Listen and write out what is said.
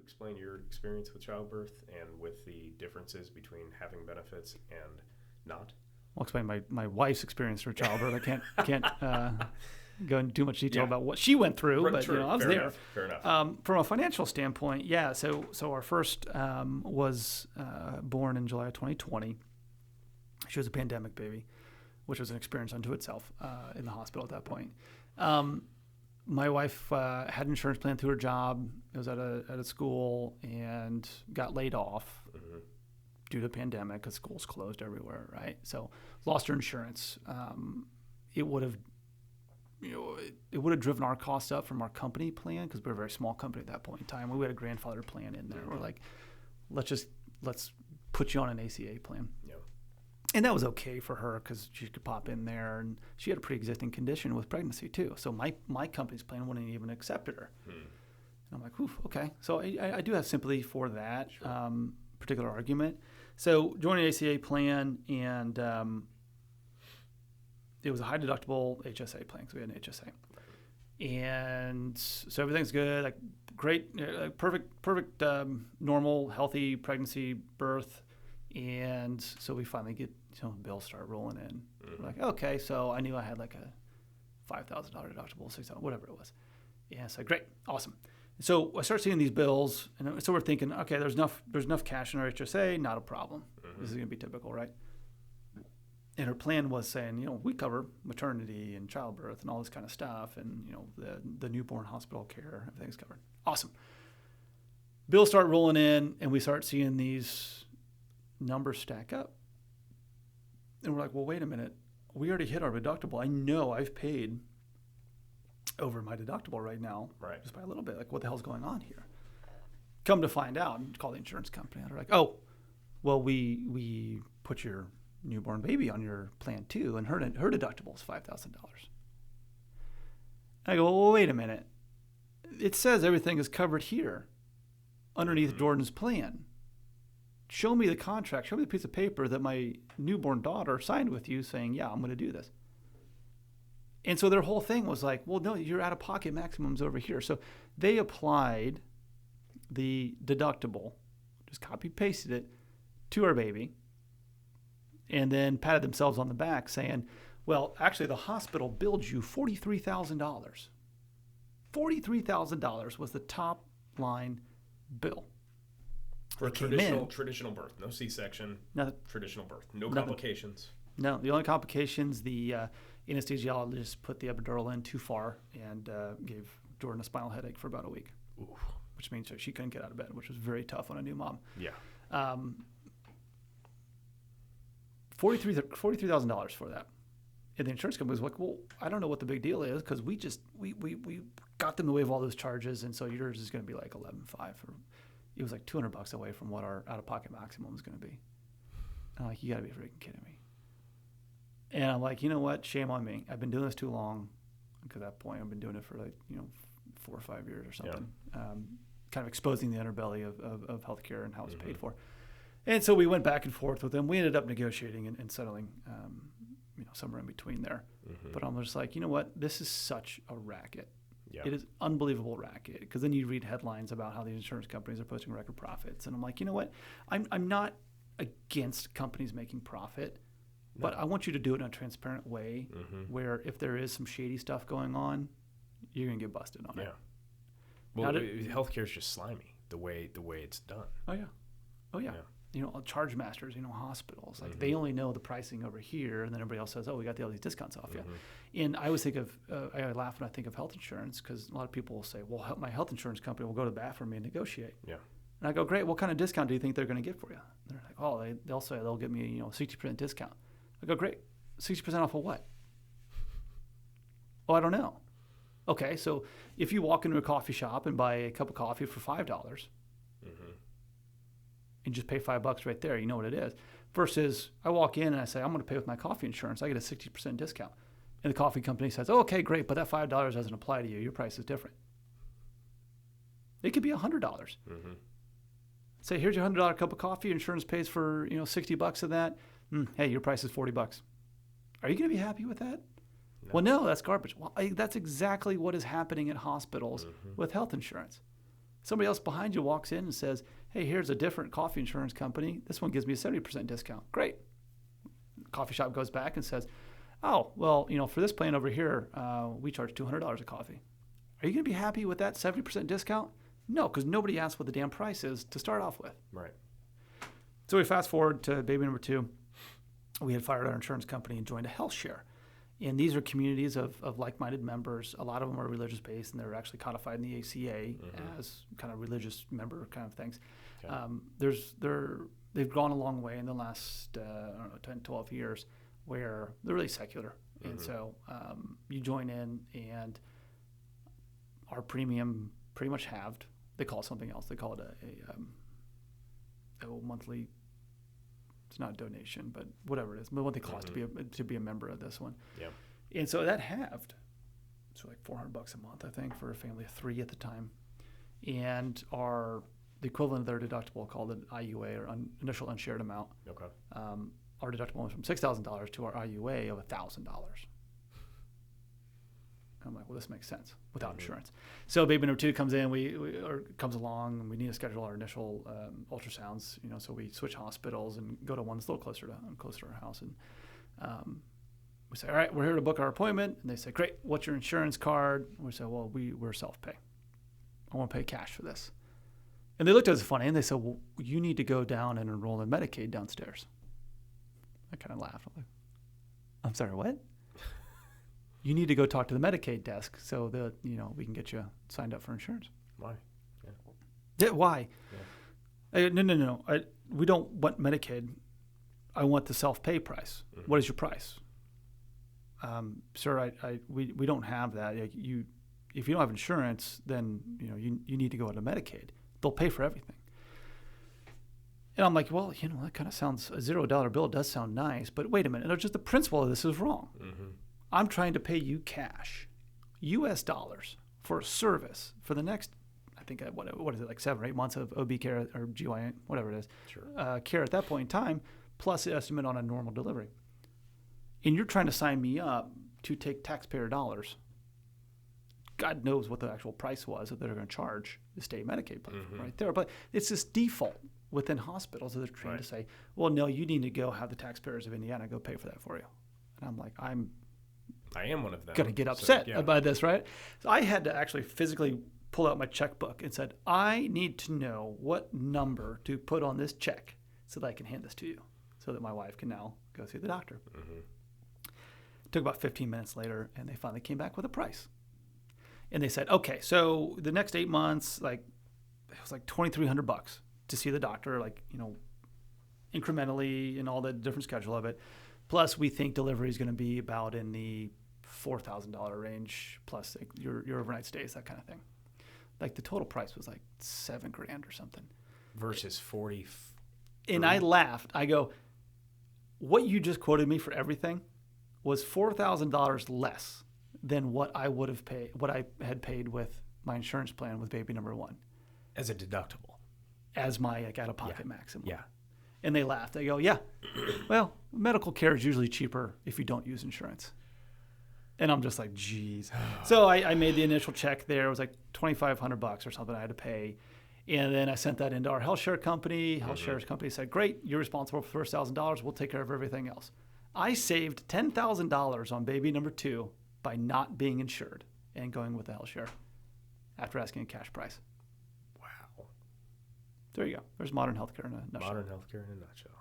explain your experience with childbirth and with the differences between having benefits and not? I'll explain my wife's experience for childbirth. I can't go into too much detail about what she went through, Right, but true. I was Fair there. enough. Fair enough. From a financial standpoint, yeah. So our first was born in July of 2020. She was a pandemic baby, which was an experience unto itself in the hospital at that point. My wife had an insurance plan through her job. It was at a school and got laid off due to the pandemic because schools closed everywhere, right? So lost her insurance. It would have driven our costs up from our company plan because we were a very small company at that point in time. We had a grandfather plan in there. We're like, let's put you on an ACA plan. Yep. And that was okay for her because she could pop in there, and she had a pre-existing condition with pregnancy too. So my company's plan wouldn't even accepted her. And I'm like, oof, okay. So I do have sympathy for that particular argument. So joined an ACA plan, and it was a high deductible HSA plan because we had an HSA. And so everything's good, like great, perfect, normal, healthy pregnancy, birth. And so we finally get, bills start rolling in. We're like, okay, so I knew I had like a $5,000 deductible, $6,000, whatever it was. Yeah, so great, awesome. So I start seeing these bills, and so we're thinking, okay, there's enough cash in our HSA, not a problem. This is going to be typical, right? And her plan was saying, we cover maternity and childbirth and all this kind of stuff, and the newborn hospital care, everything's covered. Awesome. Bills start rolling in, and we start seeing these numbers stack up. And we're like, well, wait a minute. We already hit our deductible. I know I've paid over my deductible right now, right, just by a little bit. Like, what the hell's going on here? Come to find out, and call the insurance company. And they're like, oh, well, we put your newborn baby on your plan too, and her deductible is $5,000. I go, well, wait a minute. It says everything is covered here underneath Jordan's plan. Show me the contract. Show me the piece of paper that my newborn daughter signed with you saying, yeah, I'm going to do this. And so their whole thing was like, well, no, your out-of-pocket maximum's over here. So they applied the deductible, just copy-pasted it to our baby, and then patted themselves on the back saying, well, actually the hospital billed you $43,000. $43,000 was the top line bill. For traditional birth, no C-section, nothing, traditional birth, no complications. No, the only complications, the anesthesiologist put the epidural in too far and gave Jordan a spinal headache for about a week. Ooh. Which means she couldn't get out of bed, which was very tough on a new mom. Yeah. $43,000 for that. And the insurance company was like, well, I don't know what the big deal is because we got them to waive all those charges, and so yours is going to be like $11,500. It was like $200 away from what our out-of-pocket maximum was going to be. And I'm like, you got to be freaking kidding me. And I'm like, you know what? Shame on me. I've been doing this too long. Because at that point, I've been doing it for 4 or 5 years or something. Yeah. Kind of exposing the underbelly of healthcare and how it's paid for. And so we went back and forth with them. We ended up negotiating and settling, somewhere in between there. But I'm just like, you know what? This is such a racket. Yeah. It is unbelievable racket. Because then you read headlines about how these insurance companies are posting record profits. And I'm like, you know what? I'm not against companies making profit. No. But I want you to do it in a transparent way where if there is some shady stuff going on, you're going to get busted on it. Well, healthcare is just slimy the way it's done. Oh yeah. Charge masters, hospitals, like they only know the pricing over here, and then everybody else says, oh, we got all these discounts off you. And I always think of, I laugh when I think of health insurance because a lot of people will say, well, my health insurance company will go to bat for me and negotiate. Yeah. And I go, great, what kind of discount do you think they're going to get for you? And they're like, oh, they'll say they'll give me, 60% discount. I go, great, 60% off of what? Oh, I don't know. Okay, so if you walk into a coffee shop and buy a cup of coffee for $5 and just pay $5 right there, you know what it is. Versus I walk in and I say, I'm going to pay with my coffee insurance. I get a 60% discount. And the coffee company says, oh, okay, great, but that $5 doesn't apply to you. Your price is different. It could be $100. Say, here's your $100 cup of coffee. Insurance pays for $60 of that. Hey, your price is $40. Are you going to be happy with that? No. Well, no, that's garbage. Well, that's exactly what is happening at hospitals with health insurance. Somebody else behind you walks in and says, hey, here's a different coffee insurance company. This one gives me a 70% discount. Great. Coffee shop goes back and says, oh, well, for this plan over here, we charge $200 a coffee. Are you going to be happy with that 70% discount? No, because nobody asked what the damn price is to start off with. Right. So we fast forward to baby number 2. We had fired our insurance company and joined a health share. And these are communities of like-minded members. A lot of them are religious-based, and they're actually codified in the ACA as kind of religious member kind of things. Okay. They've gone a long way in the last 10, 12 years where they're really secular. And so you join in, and our premium pretty much halved. They call it something else. They call it a monthly. It's not a donation, but whatever it is. What they cost to be a member of this one. Yeah. And so that halved. It's like $400 a month, I think, for a family of 3 at the time. And the equivalent of their deductible, called an IUA, or initial unshared amount. Okay. Our deductible went from $6,000 to our IUA of $1,000. I'm like, well, this makes sense without insurance. So baby number 2 comes in, comes along, and we need to schedule our initial ultrasounds. So we switch hospitals and go to one that's a little closer to our house. And we say, all right, we're here to book our appointment. And they say, great, what's your insurance card? And we say, well, we're self-pay. I want to pay cash for this. And they looked at us funny, and they said, well, you need to go down and enroll in Medicaid downstairs. I kind of laughed. I'm like, I'm sorry, what? You need to go talk to the Medicaid desk so that we can get you signed up for insurance. Why? Yeah, why? Yeah. No. We don't want Medicaid. I want the self-pay price. Mm-hmm. What is your price? Sir, we don't have that. If you don't have insurance, then you need to go to Medicaid. They'll pay for everything. And I'm like, well, that kind of sounds, a $0 bill does sound nice, but wait a minute. Just the principle of this is wrong. Mm-hmm. I'm trying to pay you cash, U.S. dollars, for a service for the next, I think, what is it, like 7 or 8 months of OB care or GYN, whatever it is, sure. Care at that point in time, plus the estimate on a normal delivery. And you're trying to sign me up to take taxpayer dollars. God knows what the actual price was that they're going to charge the state Medicaid plan right there. But it's this default within hospitals that they're trained to say, well, no, you need to go have the taxpayers of Indiana go pay for that for you. And I'm like, I am one of them. Going to get upset about this, right? So I had to actually physically pull out my checkbook and said, I need to know what number to put on this check so that I can hand this to you so that my wife can now go see the doctor. Mm-hmm. It took about 15 minutes later, and they finally came back with a price. And they said, okay, so the next 8 months, it was like $2,300 to see the doctor, incrementally and all the different schedule of it. Plus, we think delivery is going to be about in the $4,000 range, plus your overnight stays, that kind of thing. The total price was like $7,000 or something. Versus 40. And I laughed. I go, what you just quoted me for everything was $4,000 less than what I would have paid, what I had paid with my insurance plan with baby number 1. As a deductible. As my out-of-pocket maximum. Yeah. And they laughed. They go, yeah, well, medical care is usually cheaper if you don't use insurance. And I'm just like, geez. So I made the initial check there. It was like $2,500 or something I had to pay. And then I sent that into our health share company. Health shares company said, great, you're responsible for the first $1,000. We'll take care of everything else. I saved $10,000 on baby number 2 by not being insured and going with the health share after asking a cash price. Wow. There you go. There's modern healthcare in a nutshell. Modern healthcare in a nutshell.